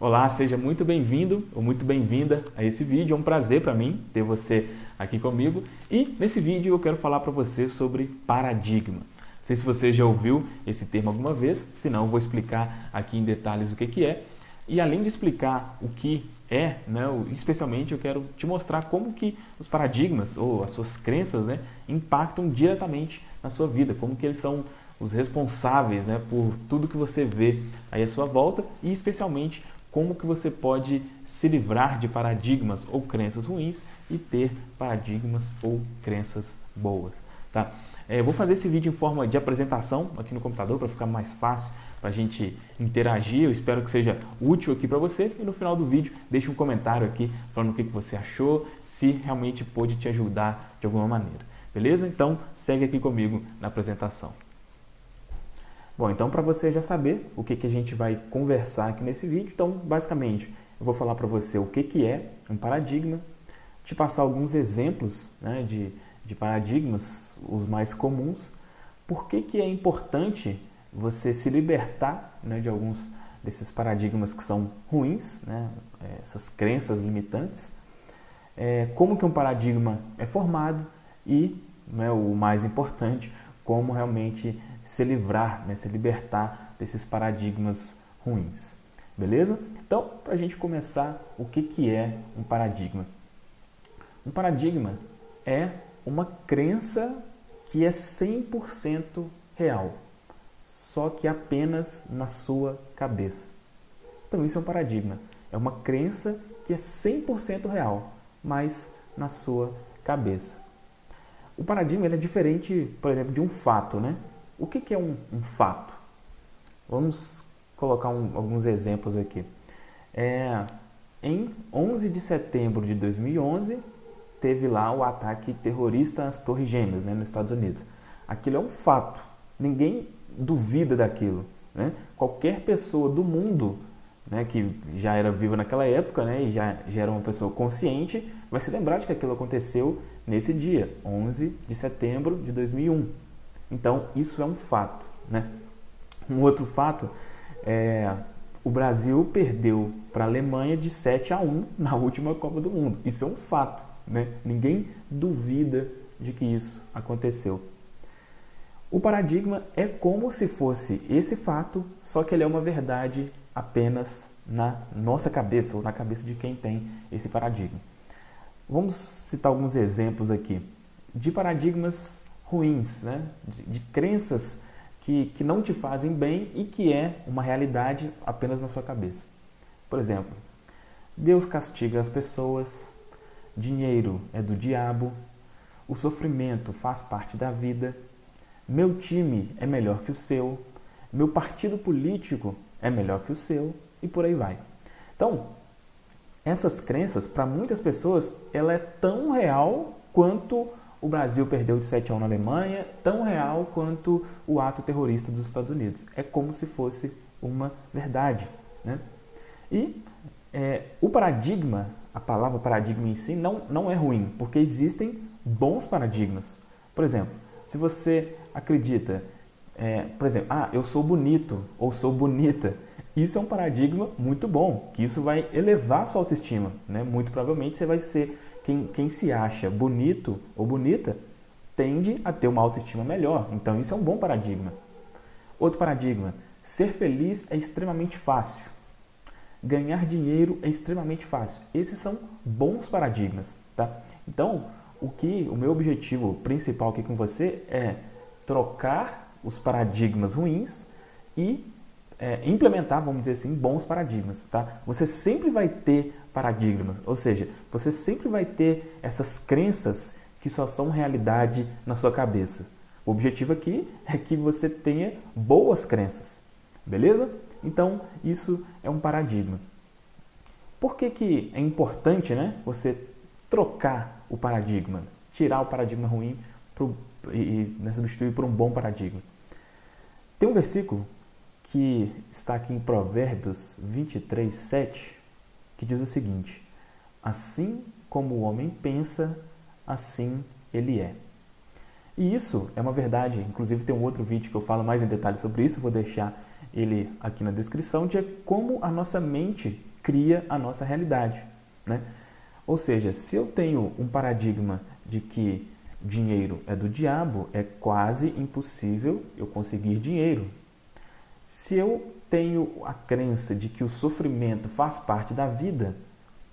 Olá, seja muito bem-vindo ou muito bem-vinda a esse vídeo. É um prazer para mim ter você aqui comigo. E nesse vídeo eu quero falar para você sobre paradigma. Não sei se você já ouviu esse termo alguma vez, se não eu vou explicar aqui em detalhes o que é. E além de explicar o que é, especialmente eu quero te mostrar como que os paradigmas ou as suas crenças impactam diretamente na sua vida, como que eles são os responsáveis por tudo que você vê aí à sua volta e especialmente como que você pode se livrar de paradigmas ou crenças ruins e ter paradigmas ou crenças boas, tá? Eu vou fazer esse vídeo em forma de apresentação aqui no computador para ficar mais fácil para a gente interagir. Eu espero que seja útil aqui para você e no final do vídeo deixe um comentário aqui falando o que você achou, se realmente pôde te ajudar de alguma maneira. Beleza? Então segue aqui comigo na apresentação. Bom, então para você já saber o que a gente vai conversar aqui nesse vídeo, então basicamente eu vou falar para você o que é um paradigma, te passar alguns exemplos de paradigmas, os mais comuns, por que é importante você se libertar de alguns desses paradigmas que são ruins, essas crenças limitantes, como que um paradigma é formado e, o mais importante, como realmente se livrar, se libertar desses paradigmas ruins. Beleza? Então, para a gente começar, o que é um paradigma? Um paradigma é uma crença que é 100% real, só que apenas na sua cabeça. Então, isso é um paradigma. É uma crença que é 100% real, mas na sua cabeça. O paradigma ele é diferente, por exemplo, de um fato, O que é um fato? Vamos colocar alguns exemplos aqui. Em 11 de setembro de 2011, teve lá o ataque terrorista às Torres Gêmeas, nos Estados Unidos. Aquilo é um fato. Ninguém duvida daquilo. Qualquer pessoa do mundo que já era viva naquela época e já era uma pessoa consciente, vai se lembrar de que aquilo aconteceu nesse dia, 11 de setembro de 2001. Então, isso é um fato. Um outro fato é o Brasil perdeu para a Alemanha de 7-1 na última Copa do Mundo. Isso é um fato. Ninguém duvida de que isso aconteceu. O paradigma é como se fosse esse fato, só que ele é uma verdade apenas na nossa cabeça ou na cabeça de quem tem esse paradigma. Vamos citar alguns exemplos aqui de paradigmas ruins, de crenças que não te fazem bem e que é uma realidade apenas na sua cabeça. Por exemplo, Deus castiga as pessoas, dinheiro é do diabo, o sofrimento faz parte da vida, meu time é melhor que o seu, meu partido político é melhor que o seu e por aí vai. Então, essas crenças, para muitas pessoas, ela é tão real quanto o Brasil perdeu de 7-1 na Alemanha, tão real quanto o ato terrorista dos Estados Unidos. É como se fosse uma verdade. E o paradigma, a palavra paradigma em si, não é ruim, porque existem bons paradigmas. Por exemplo, se você acredita, eu sou bonito ou sou bonita, isso é um paradigma muito bom, que isso vai elevar a sua autoestima. Muito provavelmente você vai ser quem se acha bonito ou bonita tende a ter uma autoestima melhor. Então isso é um bom paradigma. Outro paradigma, ser feliz é extremamente fácil. Ganhar dinheiro é extremamente fácil. Esses são bons paradigmas, tá? Então, o meu objetivo principal aqui com você é trocar os paradigmas ruins e implementar, vamos dizer assim, bons paradigmas, tá? Você sempre vai ter paradigmas, ou seja, você sempre vai ter essas crenças que só são realidade na sua cabeça. O objetivo aqui é que você tenha boas crenças, beleza? Então, isso é um paradigma. Por que é importante, você trocar o paradigma, tirar o paradigma ruim e substituir por um bom paradigma? Tem um versículo que está aqui em Provérbios 23:7, que diz o seguinte: assim como o homem pensa, assim ele é. E isso é uma verdade, inclusive tem um outro vídeo que eu falo mais em detalhes sobre isso, vou deixar ele aqui na descrição, de como a nossa mente cria a nossa realidade, né? Ou seja, se eu tenho um paradigma de que dinheiro é do diabo, é quase impossível eu conseguir dinheiro. Se eu tenho a crença de que o sofrimento faz parte da vida,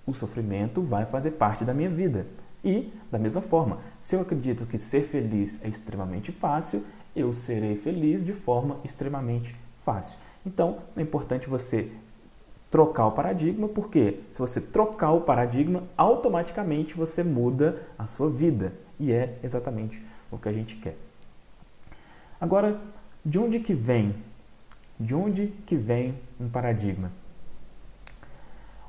o sofrimento vai fazer parte da minha vida. E, da mesma forma, se eu acredito que ser feliz é extremamente fácil, eu serei feliz de forma extremamente fácil. Então, é importante você trocar o paradigma, porque se você trocar o paradigma, automaticamente você muda a sua vida. E é exatamente o que a gente quer. Agora, de onde que vem? De onde que vem um paradigma?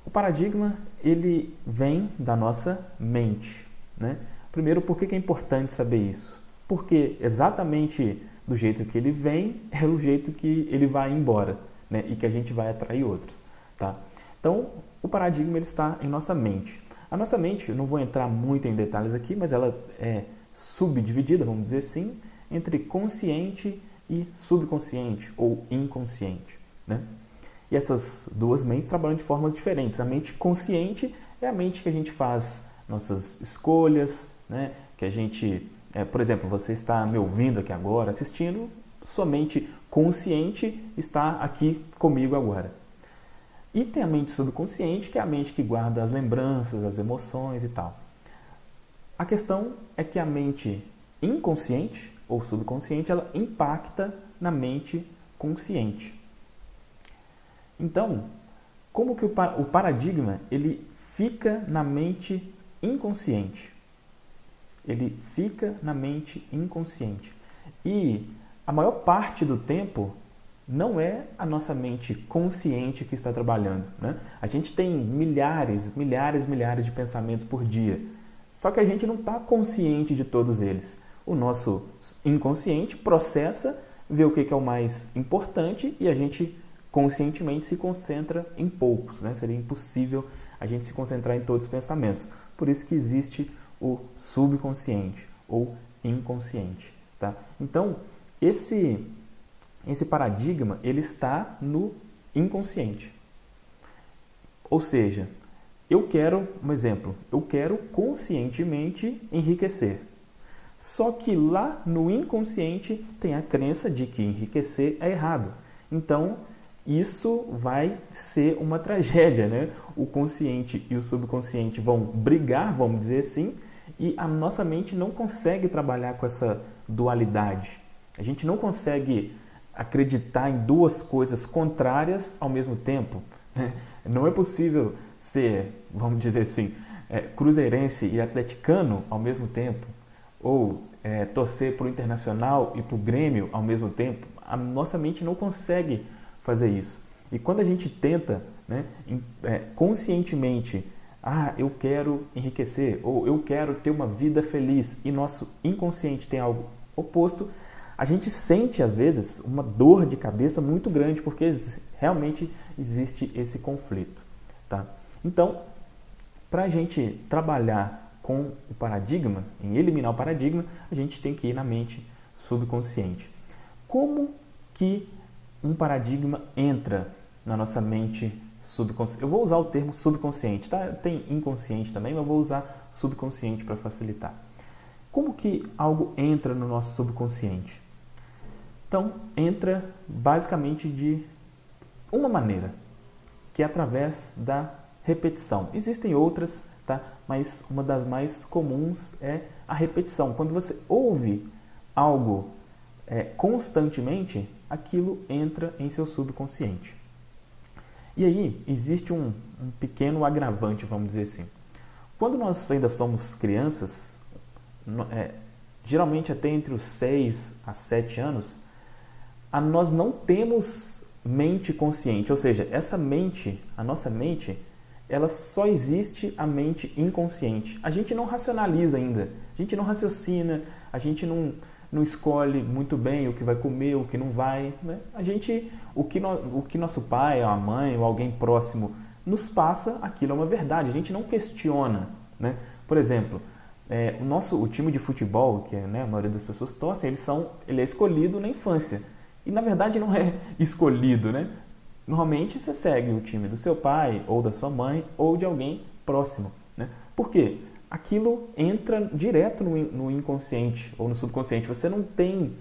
O paradigma, ele vem da nossa mente, né? Primeiro, por que é importante saber isso? Porque exatamente do jeito que ele vem, é o jeito que ele vai embora, né? E que a gente vai atrair outros, tá? Então, o paradigma ele está em nossa mente. A nossa mente, eu não vou entrar muito em detalhes aqui, mas ela é subdividida, vamos dizer assim, entre consciente e subconsciente ou inconsciente, né? E essas duas mentes trabalham de formas diferentes. A mente consciente é a mente que a gente faz nossas escolhas, né? Que a gente, por exemplo, você está me ouvindo aqui agora, assistindo, sua mente consciente está aqui comigo agora. E tem a mente subconsciente, que é a mente que guarda as lembranças, as emoções e tal. A questão é que a mente inconsciente ou subconsciente, ela impacta na mente consciente. Então, como que o paradigma ele fica na mente inconsciente? Ele fica na mente inconsciente. E a maior parte do tempo não é a nossa mente consciente que está trabalhando, né? A gente tem milhares de pensamentos por dia. Só que a gente não está consciente de todos eles. O nosso inconsciente processa, vê o que é o mais importante e a gente conscientemente se concentra em poucos, né? Seria impossível a gente se concentrar em todos os pensamentos. Por isso que existe o subconsciente ou inconsciente, tá? Então, esse paradigma ele está no inconsciente. Ou seja, eu quero conscientemente enriquecer. Só que lá no inconsciente tem a crença de que enriquecer é errado. Então, isso vai ser uma tragédia, né? O consciente e o subconsciente vão brigar, vamos dizer assim, e a nossa mente não consegue trabalhar com essa dualidade. A gente não consegue acreditar em duas coisas contrárias ao mesmo tempo. Não é possível ser, vamos dizer assim, cruzeirense e atleticano ao mesmo tempo, ou torcer para o Internacional e para o Grêmio ao mesmo tempo. A nossa mente não consegue fazer isso. E quando a gente tenta, né, conscientemente, eu quero enriquecer, ou eu quero ter uma vida feliz, e nosso inconsciente tem algo oposto, a gente sente, às vezes, uma dor de cabeça muito grande, porque realmente existe esse conflito, tá? Então, para a gente trabalhar com o paradigma, em eliminar o paradigma, a gente tem que ir na mente subconsciente. Como que um paradigma entra na nossa mente subconsciente? Eu vou usar o termo subconsciente, tá? Tem inconsciente também, mas eu vou usar subconsciente para facilitar. Como que algo entra no nosso subconsciente? Então, entra basicamente de uma maneira, que é através da repetição. Existem outras, tá? Mas uma das mais comuns é a repetição. Quando você ouve algo constantemente, aquilo entra em seu subconsciente. E aí, existe um pequeno agravante, vamos dizer assim. Quando nós ainda somos crianças, geralmente até entre os 6 a 7 anos, nós não temos mente consciente, ou seja, a nossa mente, ela só existe a mente inconsciente. A gente não racionaliza ainda, a gente não raciocina, a gente não escolhe muito bem o que vai comer, o que não vai, né? O que nosso pai, a mãe ou alguém próximo nos passa, aquilo é uma verdade, a gente não questiona, né? Por exemplo, o time de futebol, que a maioria das pessoas torcem, ele é escolhido na infância. E na verdade não é escolhido, né? normalmente você segue o time do seu pai, ou da sua mãe, ou de alguém próximo, né? Por quê? Aquilo entra direto no inconsciente ou no subconsciente. Você não tem,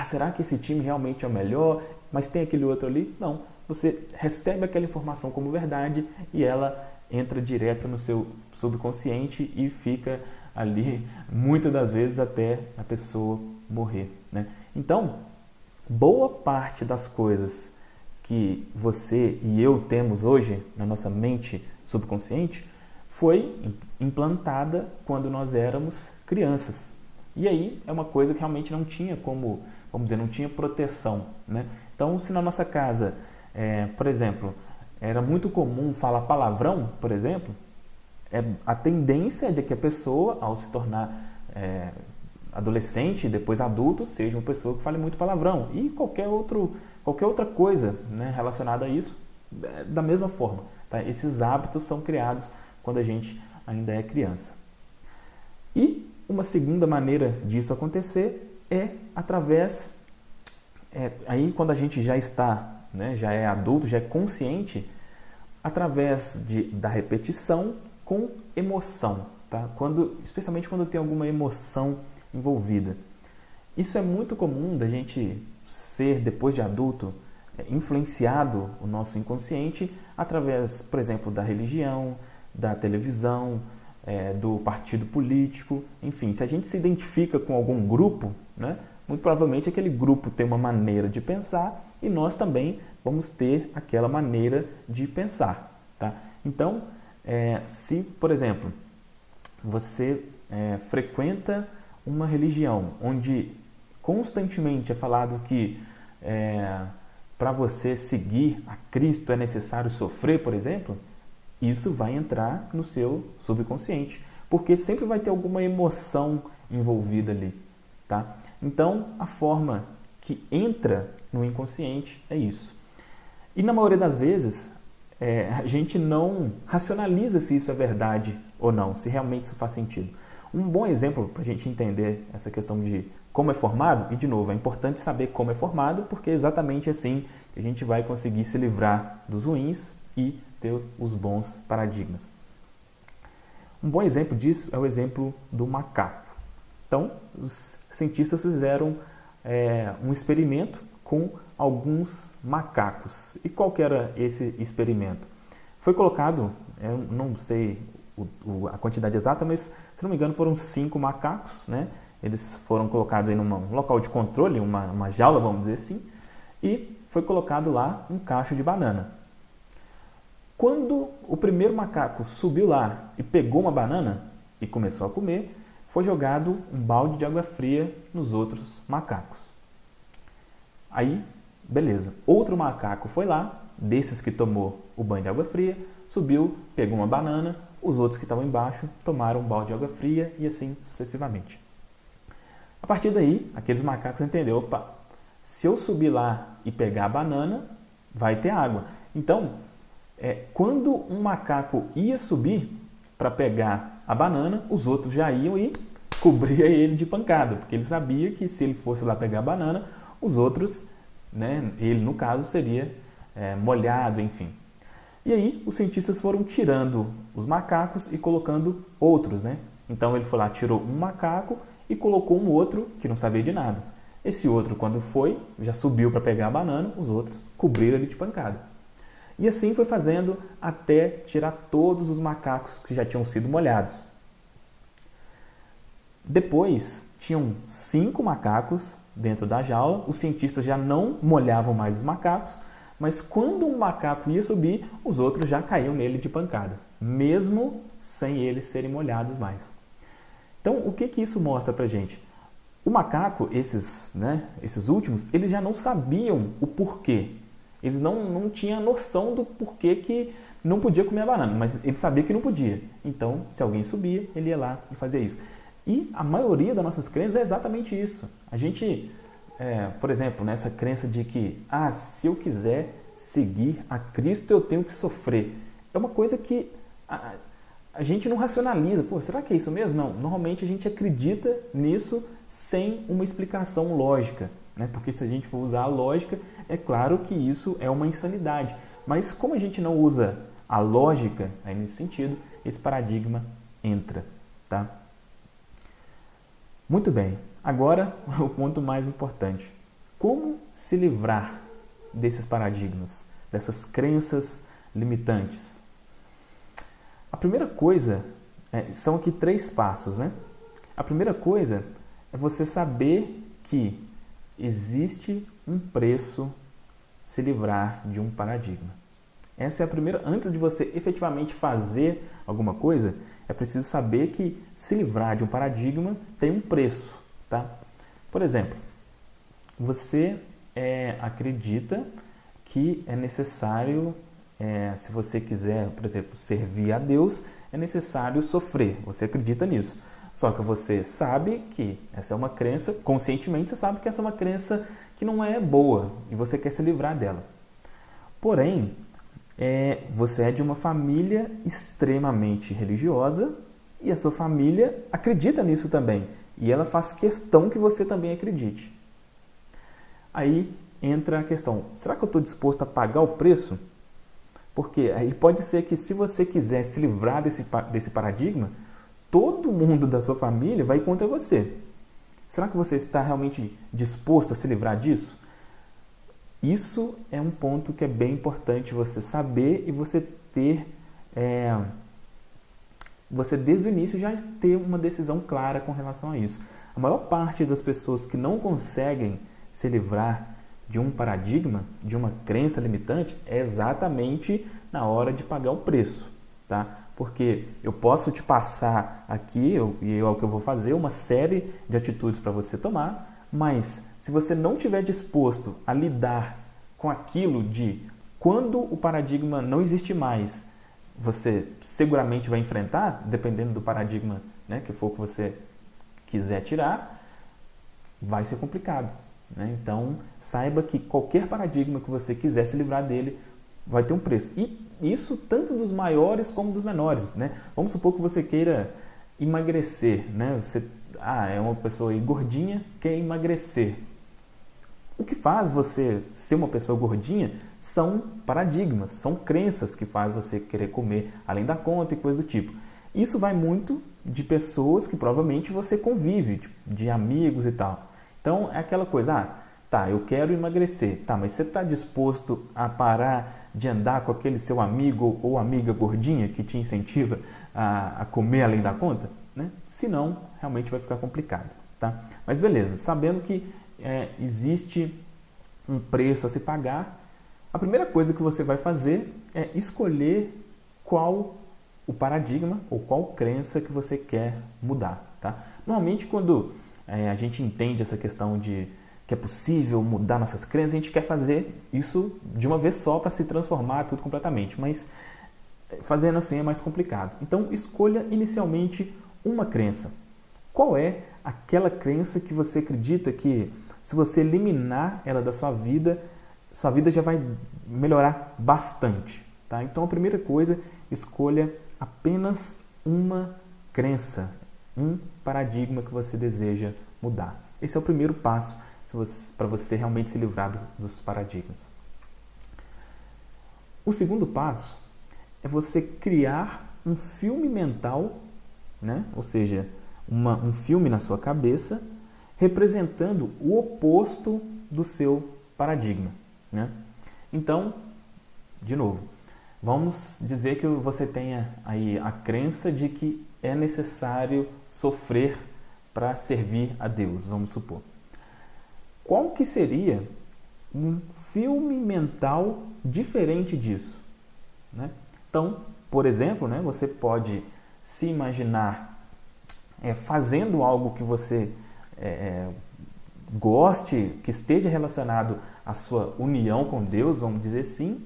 será que esse time realmente é o melhor, mas tem aquele outro ali? Não. Você recebe aquela informação como verdade e ela entra direto no seu subconsciente e fica ali, muitas das vezes, até a pessoa morrer, né? Então, boa parte das coisas que você e eu temos hoje na nossa mente subconsciente foi implantada quando nós éramos crianças. E aí é uma coisa que realmente não tinha como, vamos dizer, não tinha proteção, né? Então, se na nossa casa, por exemplo, era muito comum falar palavrão, por exemplo, a tendência é de que a pessoa, ao se tornar adolescente e depois adulto, seja uma pessoa que fale muito palavrão. E qualquer outra coisa, né, relacionada a isso, da mesma forma. Tá? Esses hábitos são criados quando a gente ainda é criança. E uma segunda maneira disso acontecer é através, aí quando a gente já está, né, já é adulto, já é consciente, através da repetição com emoção, tá? Especialmente quando tem alguma emoção envolvida. Isso é muito comum da gente ser, depois de adulto, influenciado o nosso inconsciente através, por exemplo, da religião, da televisão, do partido político, enfim, se a gente se identifica com algum grupo, né, muito provavelmente aquele grupo tem uma maneira de pensar e nós também vamos ter aquela maneira de pensar, tá? Então, se, por exemplo, você frequenta uma religião onde constantemente é falado que para você seguir a Cristo é necessário sofrer, por exemplo, isso vai entrar no seu subconsciente, porque sempre vai ter alguma emoção envolvida ali, tá? Então, a forma que entra no inconsciente é isso. E na maioria das vezes, a gente não racionaliza se isso é verdade ou não, se realmente isso faz sentido. Um bom exemplo para a gente entender essa questão de como é formado, e de novo, é importante saber como é formado, porque é exatamente assim que a gente vai conseguir se livrar dos ruins e ter os bons paradigmas. Um bom exemplo disso é o exemplo do macaco. Então, os cientistas fizeram um experimento com alguns macacos. E qual que era esse experimento? Foi colocado, eu não sei a quantidade exata, mas se não me engano foram 5 macacos, né? Eles foram colocados em um local de controle, uma jaula, vamos dizer assim, e foi colocado lá um cacho de banana. Quando o primeiro macaco subiu lá e pegou uma banana e começou a comer, foi jogado um balde de água fria nos outros macacos. Aí, beleza. Outro macaco foi lá, desses que tomou o banho de água fria, subiu, pegou uma banana, os outros que estavam embaixo tomaram um balde de água fria e assim sucessivamente. A partir daí, aqueles macacos entenderam, opa, se eu subir lá e pegar a banana, vai ter água. Então, quando um macaco ia subir para pegar a banana, os outros já iam e cobria ele de pancada, porque ele sabia que se ele fosse lá pegar a banana, os outros, né, ele no caso, seria molhado, enfim. E aí os cientistas foram tirando os macacos e colocando outros, né? Então ele foi lá, tirou um macaco e colocou um outro que não sabia de nada. Esse outro, quando foi, já subiu para pegar a banana, os outros cobriram ele de pancada. E assim foi fazendo até tirar todos os macacos que já tinham sido molhados. Depois, tinham 5 macacos dentro da jaula. Os cientistas já não molhavam mais os macacos, mas quando um macaco ia subir, os outros já caíam nele de pancada, mesmo sem eles serem molhados mais. Então, o que isso mostra pra gente? O macaco, esses últimos, eles já não sabiam o porquê. Eles não tinham noção do porquê que não podia comer a banana, mas ele sabia que não podia. Então, se alguém subia, ele ia lá e fazia isso. E a maioria das nossas crenças é exatamente isso. A gente, por exemplo, nessa crença de que, se eu quiser seguir a Cristo, eu tenho que sofrer. É uma coisa que a gente não racionaliza. Pô, será que é isso mesmo? Não. Normalmente a gente acredita nisso sem uma explicação lógica. né? Porque se a gente for usar a lógica, é claro que isso é uma insanidade. Mas como a gente não usa a lógica aí nesse sentido, esse paradigma entra, tá? Muito bem, agora o ponto mais importante. Como se livrar desses paradigmas, dessas crenças limitantes? A primeira coisa, são aqui 3 passos, né? A primeira coisa é você saber que existe um preço se livrar de um paradigma. Essa é a primeira. Antes de você efetivamente fazer alguma coisa, é preciso saber que se livrar de um paradigma tem um preço, tá? Por exemplo, você acredita que é necessário, se você quiser, por exemplo, servir a Deus, é necessário sofrer. Você acredita nisso. Só que você sabe que essa é uma crença, conscientemente você sabe que essa é uma crença que não é boa e você quer se livrar dela. Porém, você é de uma família extremamente religiosa e a sua família acredita nisso também. E ela faz questão que você também acredite. Aí entra a questão, será que eu estou disposto a pagar o preço? Porque aí pode ser que se você quiser se livrar desse paradigma, todo mundo da sua família vai contra você. Será que você está realmente disposto a se livrar disso? Isso é um ponto que é bem importante você saber e você ter, você desde o início já ter uma decisão clara com relação a isso. A maior parte das pessoas que não conseguem se livrar de um paradigma, de uma crença limitante, é exatamente na hora de pagar o preço, tá? Porque eu posso te passar aqui, e é o que eu vou fazer, uma série de atitudes para você tomar, mas se você não estiver disposto a lidar com aquilo de quando o paradigma não existe mais, você seguramente vai enfrentar, dependendo do paradigma, né, que for que você quiser tirar, vai ser complicado, né? Então, saiba que qualquer paradigma que você quiser se livrar dele vai ter um preço. E isso tanto dos maiores como dos menores, né? Vamos supor que você queira emagrecer, né? Você é uma pessoa aí gordinha, quer emagrecer. O que faz você ser uma pessoa gordinha são paradigmas, são crenças que faz você querer comer além da conta e coisa do tipo. Isso vai muito de pessoas que provavelmente você convive, de amigos e tal. Então é aquela coisa, tá, eu quero emagrecer, tá, mas você está disposto a parar de andar com aquele seu amigo ou amiga gordinha que te incentiva a comer além da conta? Né? Senão, realmente vai ficar complicado, tá? Mas beleza, sabendo que existe um preço a se pagar, a primeira coisa que você vai fazer é escolher qual o paradigma ou qual crença que você quer mudar, tá? Normalmente, quando a gente entende essa questão de que é possível mudar nossas crenças, a gente quer fazer isso de uma vez só para se transformar tudo completamente, mas fazendo assim é mais complicado. Então, escolha inicialmente uma crença. Qual é aquela crença que você acredita que, se você eliminar ela da sua vida já vai melhorar bastante, tá? Então, a primeira coisa, escolha apenas uma crença, um paradigma que você deseja mudar. Esse é o primeiro passo para você realmente se livrar dos paradigmas. O segundo passo é você criar um filme mental, né? Ou seja, um filme na sua cabeça representando o oposto do seu paradigma, né? Então, de novo, vamos dizer que você tenha aí a crença de que é necessário sofrer para servir a Deus, vamos supor. Qual que seria um filme mental diferente disso, né? Então, por exemplo, né, você pode se imaginar fazendo algo que você goste, que esteja relacionado à sua união com Deus, vamos dizer assim,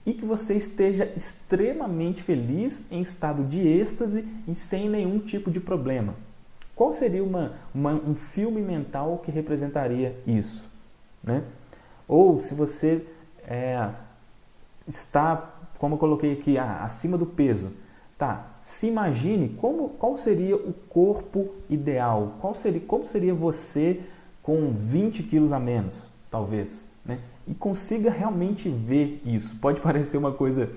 e que você esteja extremamente feliz, em estado de êxtase e sem nenhum tipo de problema. Qual seria um filme mental que representaria isso, né? Ou se você está, como eu coloquei aqui, acima do peso, tá? Se imagine qual seria o corpo ideal, como seria você com 20 quilos a menos, talvez, né? E consiga realmente ver isso. Pode parecer uma coisa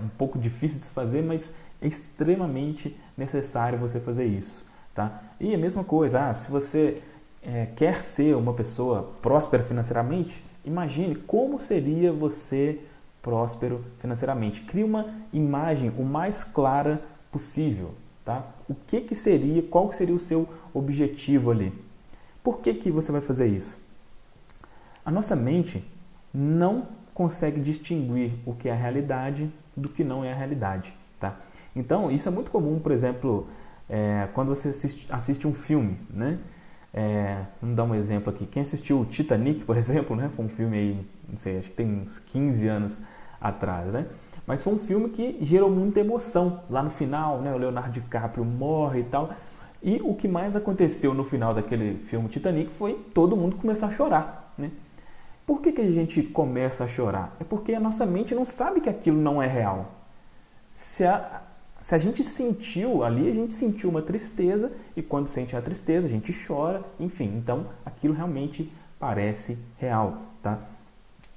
um pouco difícil de se fazer, mas é extremamente necessário você fazer isso, tá? E a mesma coisa, se você quer ser uma pessoa próspera financeiramente, imagine como seria você próspero financeiramente. Crie uma imagem o mais clara possível, tá? Qual que seria o seu objetivo ali? Por que você vai fazer isso? A nossa mente não consegue distinguir o que é a realidade do que não é a realidade, tá? Então, isso é muito comum, por exemplo, quando você assiste um filme, né? Vamos dar um exemplo aqui. Quem assistiu o Titanic, por exemplo, né? Foi um filme aí, não sei, acho que tem uns 15 anos atrás, né? Mas foi um filme que gerou muita emoção lá no final, né? O Leonardo DiCaprio morre e tal. E o que mais aconteceu no final daquele filme Titanic foi todo mundo começar a chorar, né? Por que a gente começa a chorar? É porque a nossa mente não sabe que aquilo não é real. Se a gente sentiu ali, a gente sentiu uma tristeza, e quando sente a tristeza, a gente chora, enfim. Então, aquilo realmente parece real, tá?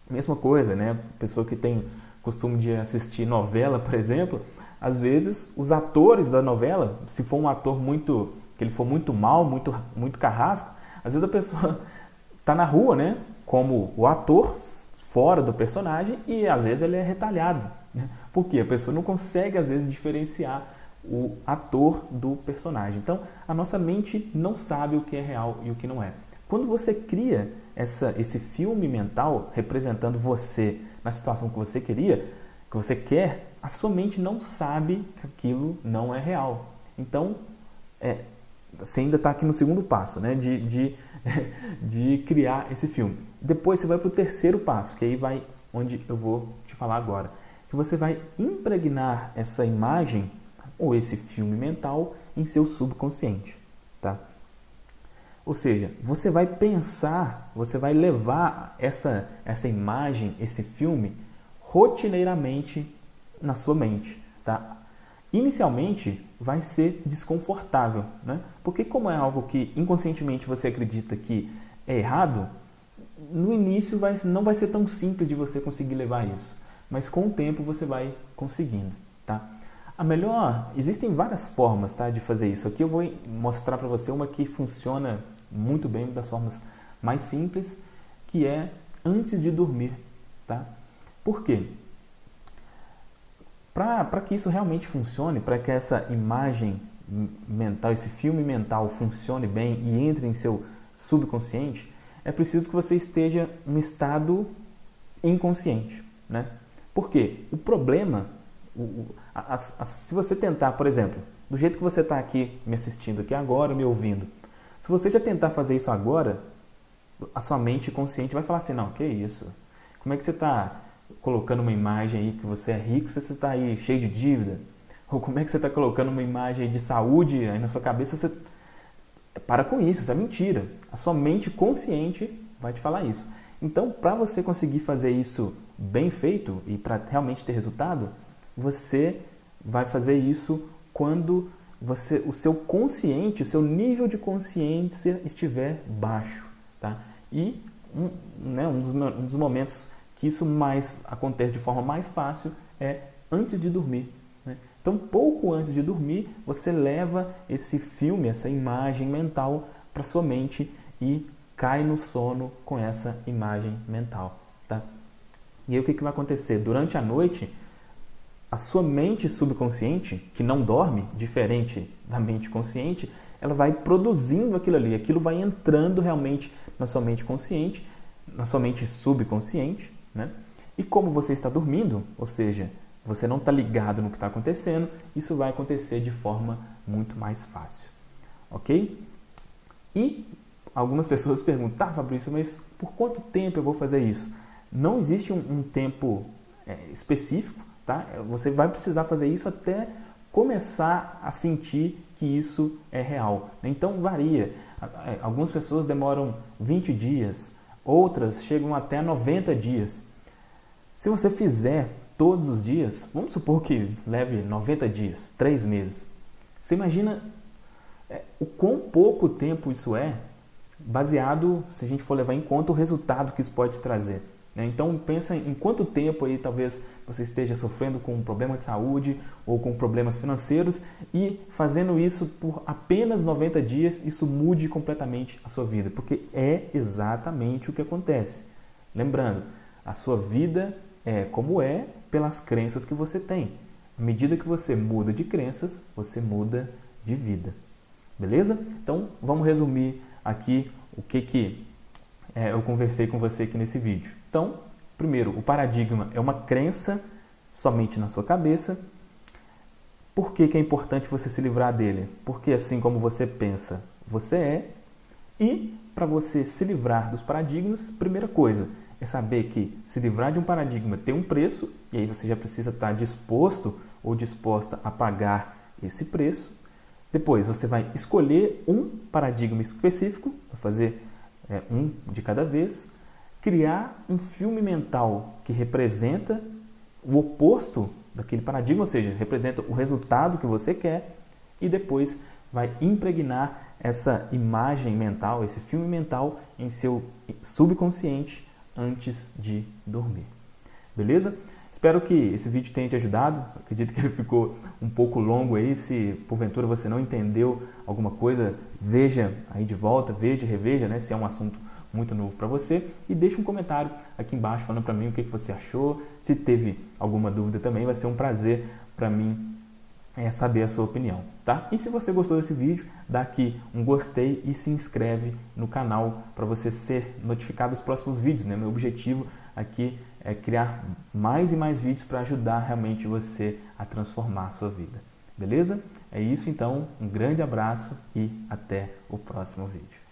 Mesma coisa, né? Pessoa que tem costume de assistir novela, por exemplo, às vezes os atores da novela, se for um ator que ele for muito mal, muito carrasco, às vezes a pessoa tá na rua, né? Como o ator fora do personagem, e às vezes ele é retalhado, né? Porque a pessoa não consegue às vezes diferenciar o ator do personagem. Então, a nossa mente não sabe o que é real e o que não é. Quando você cria esse filme mental representando você na situação que você quer, a sua mente não sabe que aquilo não é real. Então, você ainda está aqui no segundo passo, né, de criar esse filme. Depois você vai para o terceiro passo, que aí vai onde eu vou te falar agora. Que você vai impregnar essa imagem ou esse filme mental em seu subconsciente, tá? Ou seja, você vai pensar, você vai levar essa imagem, esse filme, rotineiramente na sua mente, tá? Inicialmente vai ser desconfortável, né? Porque como é algo que inconscientemente você acredita que é errado, no início não vai ser tão simples de você conseguir levar isso. Mas com o tempo você vai conseguindo, tá? Existem várias formas, tá, de fazer isso. Aqui eu vou mostrar para você uma que funciona muito bem, uma das formas mais simples, que é antes de dormir, tá? Por quê? Para que isso realmente funcione, para que essa imagem mental, esse filme mental funcione bem e entre em seu subconsciente, é preciso que você esteja em um estado inconsciente, né? Por quê? O problema, se você tentar, por exemplo, do jeito que você está aqui me assistindo aqui agora, me ouvindo, se você já tentar fazer isso agora, a sua mente consciente vai falar assim, não, que isso? Como é que você está colocando uma imagem aí que você é rico se você está aí cheio de dívida? Ou como é que você está colocando uma imagem de saúde aí na sua cabeça? Você para com isso é mentira. A sua mente consciente vai te falar isso. Então, para você conseguir fazer isso bem feito e para realmente ter resultado, você vai fazer isso quando o seu consciente, o seu nível de consciência estiver baixo, tá? E um dos momentos que isso mais acontece de forma mais fácil é antes de dormir, né? Então, pouco antes de dormir, você leva esse filme, essa imagem mental para sua mente e cai no sono com essa imagem mental, tá? E aí o que vai acontecer? Durante a noite, a sua mente subconsciente, que não dorme, diferente da mente consciente, ela vai produzindo aquilo ali, aquilo vai entrando realmente na sua mente consciente, na sua mente subconsciente, né? E como você está dormindo, ou seja, você não está ligado no que está acontecendo, isso vai acontecer de forma muito mais fácil, ok? E algumas pessoas perguntam, tá, Fabrício, mas por quanto tempo eu vou fazer isso? Não existe um tempo específico, tá? Você vai precisar fazer isso até começar a sentir que isso é real. Então varia. Algumas pessoas demoram 20 dias, outras chegam até 90 dias. Se você fizer todos os dias, vamos supor que leve 90 dias, 3 meses. Você imagina o quão pouco tempo isso é baseado, se a gente for levar em conta o resultado que isso pode trazer. Então pensa em quanto tempo aí talvez você esteja sofrendo com um problema de saúde ou com problemas financeiros e fazendo isso por apenas 90 dias, isso mude completamente a sua vida, porque é exatamente o que acontece. Lembrando, a sua vida é como é pelas crenças que você tem. À medida que você muda de crenças, você muda de vida. Beleza? Então vamos resumir aqui o que eu conversei com você aqui nesse vídeo. Então, primeiro, o paradigma é uma crença somente na sua cabeça. Por que é importante você se livrar dele? Porque assim como você pensa, você é. E para você se livrar dos paradigmas, primeira coisa é saber que se livrar de um paradigma tem um preço, e aí você já precisa estar disposto ou disposta a pagar esse preço. Depois você vai escolher um paradigma específico, vai fazer um de cada vez, criar um filme mental que representa o oposto daquele paradigma, ou seja, representa o resultado que você quer, e depois vai impregnar essa imagem mental, esse filme mental em seu subconsciente antes de dormir. Beleza? Espero que esse vídeo tenha te ajudado. Acredito que ele ficou um pouco longo aí. Se porventura você não entendeu alguma coisa, veja aí de volta, veja e reveja, né, se é um assunto muito novo para você, e deixa um comentário aqui embaixo falando para mim o que você achou. Se teve alguma dúvida também, vai ser um prazer para mim saber a sua opinião, tá? E se você gostou desse vídeo, dá aqui um gostei e se inscreve no canal para você ser notificado dos próximos vídeos, né? Meu objetivo aqui é criar mais e mais vídeos para ajudar realmente você a transformar a sua vida. Beleza? É isso então, um grande abraço e até o próximo vídeo.